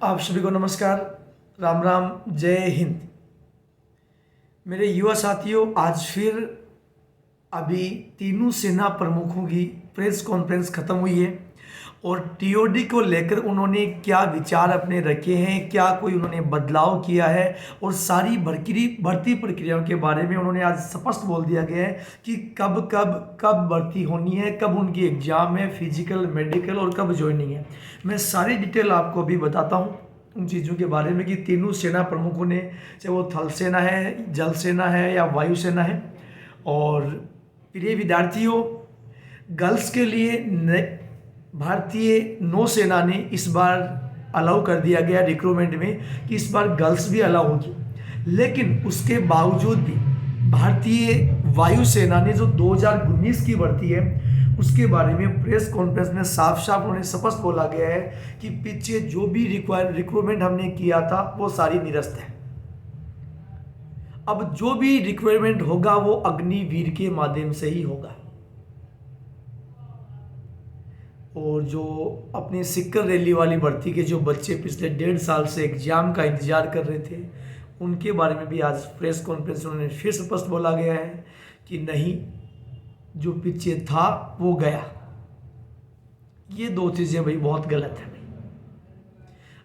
आप सभी को नमस्कार, राम राम, जय हिंद। मेरे युवा साथियों, आज फिर अभी तीनों सेना प्रमुखों की प्रेस कॉन्फ्रेंस खत्म हुई है और टीओडी को लेकर उन्होंने क्या विचार अपने रखे हैं, क्या कोई उन्होंने बदलाव किया है और सारी भर्ती प्रक्रियाओं के बारे में उन्होंने आज स्पष्ट बोल दिया गया है कि कब कब कब भर्ती होनी है, कब उनकी एग्ज़ाम है, फिजिकल, मेडिकल और कब ज्वाइनिंग है। मैं सारी डिटेल आपको अभी बताता हूँ उन चीज़ों के बारे में कि तीनों सेना प्रमुखों ने, चाहे वो थल सेना है, जल सेना है या वायुसेना है। और प्रिय विद्यार्थियों, गर्ल्स के लिए भारतीय नौसेना ने इस बार अलाउ कर दिया गया रिक्रूटमेंट में कि इस बार गर्ल्स भी अलाउ होगी, लेकिन उसके बावजूद भी भारतीय वायुसेना ने जो 2019 की भर्ती है उसके बारे में प्रेस कॉन्फ्रेंस में साफ साफ उन्होंने स्पष्ट बोला गया है कि पीछे जो भी रिक्रूटमेंट हमने किया था वो सारी निरस्त है। अब जो भी रिक्वायरमेंट होगा वो अग्निवीर के माध्यम से ही होगा। और जो अपनी सिक्कर रैली वाली भर्ती के जो बच्चे पिछले 1.5 साल से एग्जाम का इंतजार कर रहे थे, उनके बारे में भी आज प्रेस कॉन्फ्रेंस में उन्होंने फिर स्पष्ट बोला गया है कि नहीं, जो पीछे था वो गया। ये दो चीज़ें भाई बहुत गलत है भाई।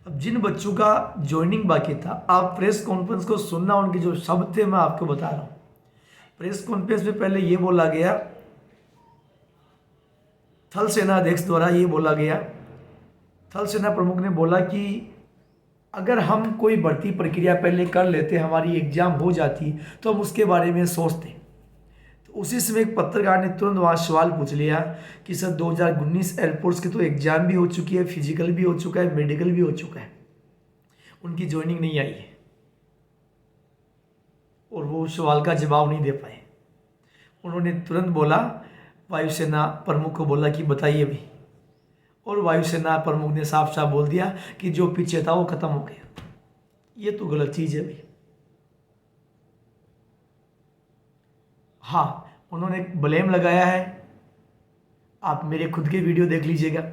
अब जिन बच्चों का ज्वाइनिंग बाकी था, आप प्रेस कॉन्फ्रेंस को सुनना, उनके जो शब्द थे मैं आपको बता रहा हूँ। प्रेस कॉन्फ्रेंस में पहले ये बोला गया, थल सेना अध्यक्ष द्वारा ये बोला गया, थल सेना प्रमुख ने बोला कि अगर हम कोई भर्ती प्रक्रिया पहले कर लेते, हमारी एग्जाम हो जाती, तो हम उसके बारे में सोचते। तो उसी समय एक पत्रकार ने तुरंत वहाँ सवाल पूछ लिया कि सर 2019 एयरफोर्स की तो एग्जाम भी हो चुकी है, फिजिकल भी हो चुका है, मेडिकल भी हो चुका है, उनकी ज्वाइनिंग नहीं आई है। और वो सवाल का जवाब नहीं दे पाए। उन्होंने तुरंत बोला, वायुसेना प्रमुख को बोला कि बताइए भी। और वायुसेना प्रमुख ने साफ साफ बोल दिया कि जो पीछे था वो खत्म हो गया। ये तो गलत चीज़ है भाई। हाँ, उन्होंने ब्लेम लगाया है। आप मेरे खुद के वीडियो देख लीजिएगा।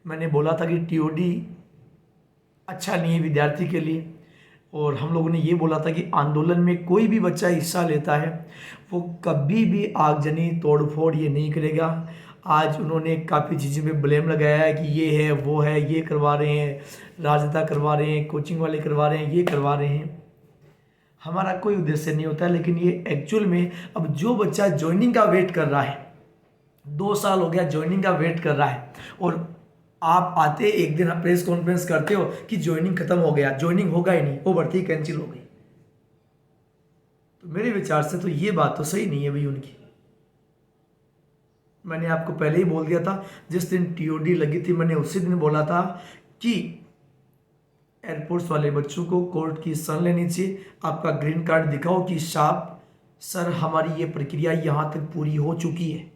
मैंने बोला था कि टीओडी अच्छा नहीं है विद्यार्थी के लिए, और हम लोगों ने ये बोला था कि आंदोलन में कोई भी बच्चा हिस्सा लेता है वो कभी भी आगजनी तोड़फोड़ ये नहीं करेगा। आज उन्होंने काफ़ी चीज़ों पे ब्लेम लगाया है कि ये है, वो है, ये करवा रहे हैं, राजनेता करवा रहे हैं, कोचिंग वाले करवा रहे हैं, ये करवा रहे हैं। हमारा कोई उद्देश्य नहीं होता, लेकिन ये एक्चुअल में अब जो बच्चा ज्वाइनिंग का वेट कर रहा है, 2 साल हो गया ज्वाइनिंग का वेट कर रहा है, और आप आते एक दिन प्रेस कॉन्फ्रेंस करते हो कि ज्वाइनिंग खत्म हो गया, ज्वाइनिंग होगा ही नहीं, वो भर्ती कैंसिल हो गई। तो मेरे विचार से तो ये बात तो सही नहीं है भाई उनकी। मैंने आपको पहले ही बोल दिया था, जिस दिन टीओडी लगी थी मैंने उसी दिन बोला था कि एयरफोर्स वाले बच्चों को कोर्ट की शरण लेनी चाहिए। आपका ग्रीन कार्ड दिखाओ कि साहब सर हमारी ये प्रक्रिया यहाँ तक पूरी हो चुकी है,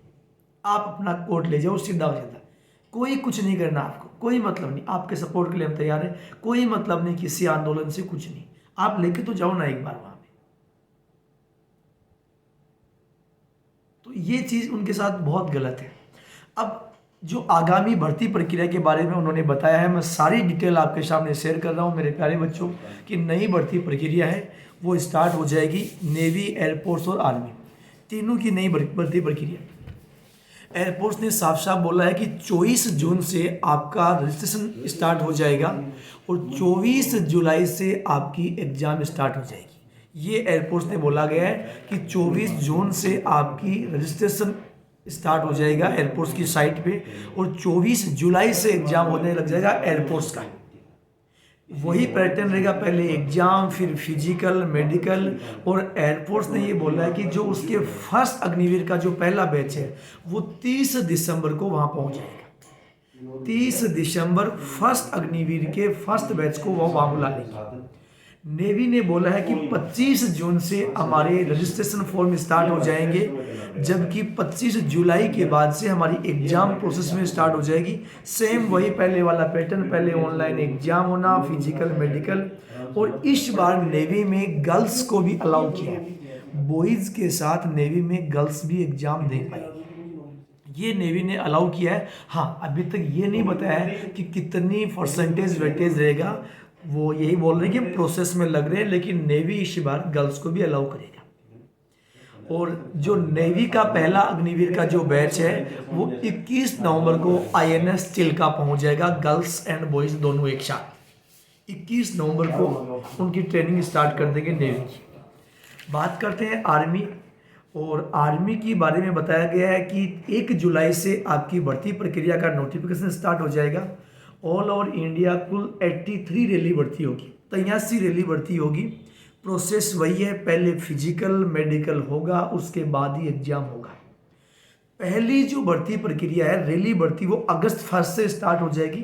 आप अपना कोर्ट ले जाओ, सीधा हो जाता। कोई कुछ नहीं करना, आपको कोई मतलब नहीं, आपके सपोर्ट के लिए हम तैयार हैं, कोई मतलब नहीं किसी आंदोलन से, कुछ नहीं। आप लेके तो जाओ ना एक बार वहाँ पे। तो ये चीज़ उनके साथ बहुत गलत है। अब जो आगामी भर्ती प्रक्रिया के बारे में उन्होंने बताया है, मैं सारी डिटेल आपके सामने शेयर कर रहा हूँ मेरे प्यारे बच्चों। कि नई भर्ती प्रक्रिया है वो स्टार्ट हो जाएगी, नेवी, एयरफोर्स और आर्मी, तीनों की नई भर्ती प्रक्रिया। एयरफोर्स ने साफ साफ बोला है कि 24 जून से आपका रजिस्ट्रेशन स्टार्ट हो जाएगा और 24 जुलाई से आपकी एग्ज़ाम स्टार्ट हो जाएगी। ये एयरफोर्स ने बोला गया है कि 24 जून से आपकी रजिस्ट्रेशन स्टार्ट हो जाएगा एयरफोर्स की साइट पे, और 24 जुलाई से एग्ज़ाम होने लग जाएगा एयरफोर्स का। वही पैटर्न रहेगा, पहले एग्जाम, फिर फिजिकल, मेडिकल। और एयरफोर्स ने ये बोला है कि जो उसके फर्स्ट अग्निवीर का जो पहला बैच है वो 30 दिसंबर को वहाँ पहुँच जाएगा। 30 दिसंबर फर्स्ट अग्निवीर के फर्स्ट बैच को वो वहाँ बुला लेंगे। नेवी ने बोला है कि 25 जून से हमारे रजिस्ट्रेशन फॉर्म स्टार्ट हो जाएंगे, जबकि 25 जुलाई के बाद से हमारी एग्ज़ाम प्रोसेस में स्टार्ट हो जाएगी। सेम वही पहले वाला पैटर्न, पहले ऑनलाइन एग्ज़ाम होना, फिजिकल, मेडिकल। और इस बार नेवी में गर्ल्स को भी अलाउ किया है, बॉयज़ के साथ नेवी में गर्ल्स भी एग्ज़ाम दे पाएगी। ये नेवी ने अलाउ किया है। हाँ, अभी तक ये नहीं बताया है कि कितनी परसेंटेज वेटेज रहेगा, वो यही बोल रहे हैं कि प्रोसेस में लग रहे हैं, लेकिन नेवी इस बार गर्ल्स को भी अलाउ करेगा। और जो नेवी का पहला अग्निवीर का जो बैच है वो 21 नवंबर को INS चिल्का पहुंच जाएगा, गर्ल्स एंड बॉयज दोनों एक साथ। 21 नवंबर को उनकी ट्रेनिंग स्टार्ट कर देंगे नेवी की। बात करते हैं आर्मी, और आर्मी की बारे में बताया गया है कि 1 जुलाई से आपकी भर्ती प्रक्रिया का नोटिफिकेशन स्टार्ट हो जाएगा। ऑल ओवर इंडिया कुल 83 रैली भर्ती होगी, 83 रैली भर्ती होगी। प्रोसेस वही है, पहले फिजिकल मेडिकल होगा, उसके बाद ही एग्जाम होगा। पहली जो भर्ती प्रक्रिया है रैली भर्ती, वो अगस्त 1 से स्टार्ट हो जाएगी।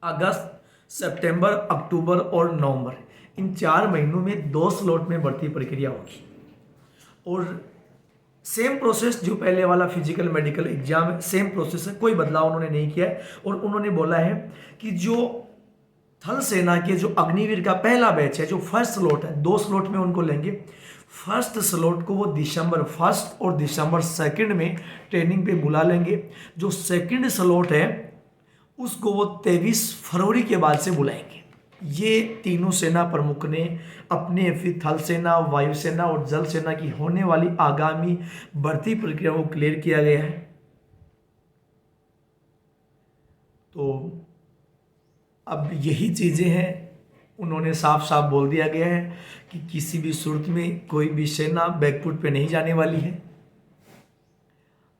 अगस्त, सितंबर, अक्टूबर और नवंबर, इन 4 महीनों में 2 स्लॉट में भर्ती प्रक्रिया होगी। और सेम प्रोसेस जो पहले वाला फिजिकल मेडिकल एग्जाम है, सेम प्रोसेस है, कोई बदलाव उन्होंने नहीं किया है। और उन्होंने बोला है कि जो थल सेना के जो अग्निवीर का पहला बैच है, जो फर्स्ट स्लॉट है, 2 स्लॉट में उनको लेंगे। फर्स्ट स्लॉट को वो दिसंबर 1 और दिसंबर 2 में ट्रेनिंग पे बुला लेंगे। जो सेकंड स्लॉट है उसको वो 23 फरवरी के बाद से बुलाएंगे। ये तीनों सेना प्रमुख ने अपने फिर थल सेना, वायुसेना और जल सेना की होने वाली आगामी भर्ती प्रक्रिया को क्लियर किया गया है। तो अब यही चीज़ें हैं, उन्होंने साफ साफ बोल दिया गया है कि किसी भी सूरत में कोई भी सेना बैकफुट पे नहीं जाने वाली है।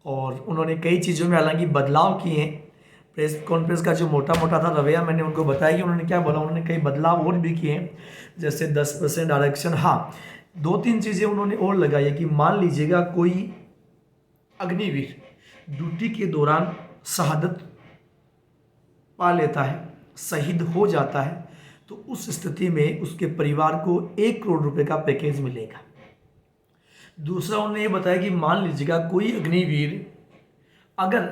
और उन्होंने कई चीज़ों में हालांकि बदलाव किए हैं। प्रेस कॉन्फ्रेंस का जो मोटा मोटा था रवैया, मैंने उनको बताया कि उन्होंने क्या बोला, उन्होंने कई बदलाव और भी किए हैं, जैसे 10% आरक्षण। हाँ, 2-3 चीज़ें उन्होंने और लगाई है कि मान लीजिएगा कोई अग्निवीर ड्यूटी के दौरान शहादत पा लेता है, शहीद हो जाता है, तो उस स्थिति में उसके परिवार को 1 करोड़ रुपए का पैकेज मिलेगा। दूसरा उन्होंने ये बताया कि मान लीजिएगा कोई अग्निवीर अगर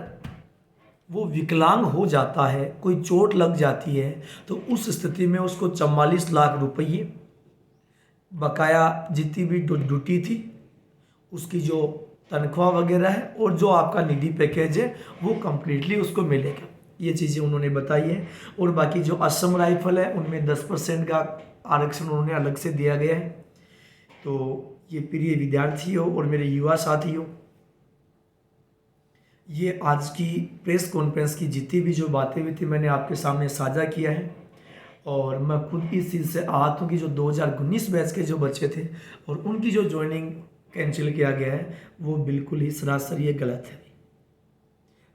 वो विकलांग हो जाता है, कोई चोट लग जाती है, तो उस स्थिति में उसको 44 लाख रुपये बकाया जितनी भी ड्यूटी थी उसकी जो तनख्वाह वगैरह है और जो आपका निधि पैकेज है वो कम्प्लीटली उसको मिलेगा। ये चीज़ें उन्होंने बताई है। और बाकी जो असम राइफल है उनमें 10% का आरक्षण उन्होंने अलग से दिया गया है। तो ये प्रिय विद्यार्थियों और मेरे युवा साथियों, ये आज की प्रेस कॉन्फ्रेंस की जितनी भी जो बातें हुई थी मैंने आपके सामने साझा किया है। और मैं खुद इस चीज़ से आहत हूँ कि जो 2019 बैच के जो बच्चे थे और उनकी जो ज्वाइनिंग कैंसिल किया गया है वो बिल्कुल ही सरासर ये गलत है।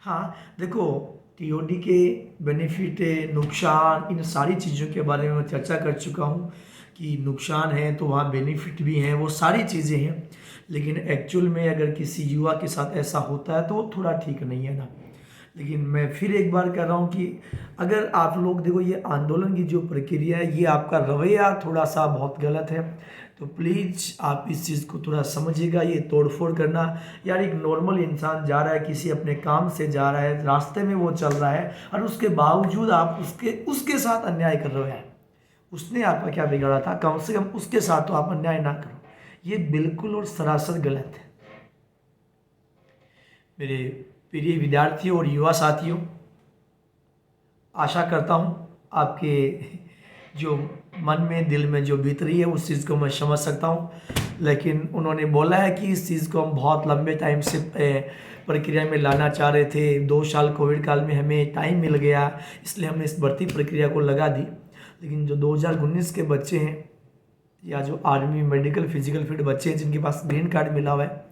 हाँ देखो, TOD के बेनिफिट, नुकसान, इन सारी चीज़ों के बारे में मैं चर्चा कर चुका हूँ कि नुकसान है तो वहाँ बेनिफिट भी हैं, वो सारी चीज़ें हैं। लेकिन एक्चुअल में अगर किसी युवा के साथ ऐसा होता है तो वो थोड़ा ठीक नहीं है ना। लेकिन मैं फिर एक बार कह रहा हूँ कि अगर आप लोग देखो, ये आंदोलन की जो प्रक्रिया है, ये आपका रवैया थोड़ा सा बहुत गलत है। तो प्लीज़ आप इस चीज़ को थोड़ा समझिएगा। ये तोड़फोड़ करना, यार एक नॉर्मल इंसान जा रहा है, किसी अपने काम से जा रहा है, रास्ते में वो चल रहा है और उसके बावजूद आप उसके साथ अन्याय कर रहे हैं। उसने आपका क्या बिगाड़ा था, कम से कम उसके साथ तो आप अन्याय ना करो। ये बिल्कुल और सरासर गलत है। मेरे प्रिय विद्यार्थियों और युवा साथियों, आशा करता हूँ आपके जो मन में, दिल में जो बीत रही है उस चीज़ को मैं समझ सकता हूँ। लेकिन उन्होंने बोला है कि इस चीज़ को हम बहुत लंबे टाइम से प्रक्रिया में लाना चाह रहे थे। 2 साल कोविड काल में हमें टाइम मिल गया, इसलिए हमने इस भर्ती प्रक्रिया को लगा दी। लेकिन जो 2019 के बच्चे हैं या जो आर्मी, मेडिकल, फिजिकल फिट बच्चे हैं जिनके पास ग्रीन कार्ड मिला हुआ है,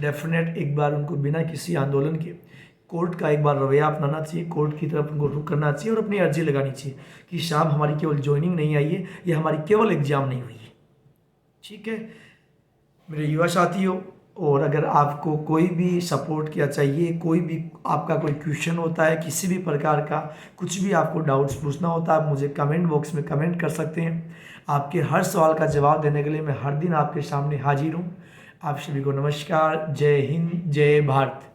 डेफिनेट एक बार उनको बिना किसी आंदोलन के कोर्ट का एक बार रवैया अपनाना चाहिए, कोर्ट की तरफ उनको रुख करना चाहिए और अपनी अर्जी लगानी चाहिए कि साहब हमारी केवल ज्वाइनिंग नहीं आई है, ये हमारी केवल एग्जाम नहीं हुई है। ठीक है मेरे युवा साथियों, और अगर आपको कोई भी सपोर्ट किया चाहिए, कोई भी आपका कोई क्वेश्चन होता है, किसी भी प्रकार का कुछ भी आपको डाउट्स पूछना होता है, आप मुझे कमेंट बॉक्स में कमेंट कर सकते हैं। आपके हर सवाल का जवाब देने के लिए मैं हर दिन आपके सामने हाजिर हूँ। आप सभी को नमस्कार, जय हिंद, जय भारत।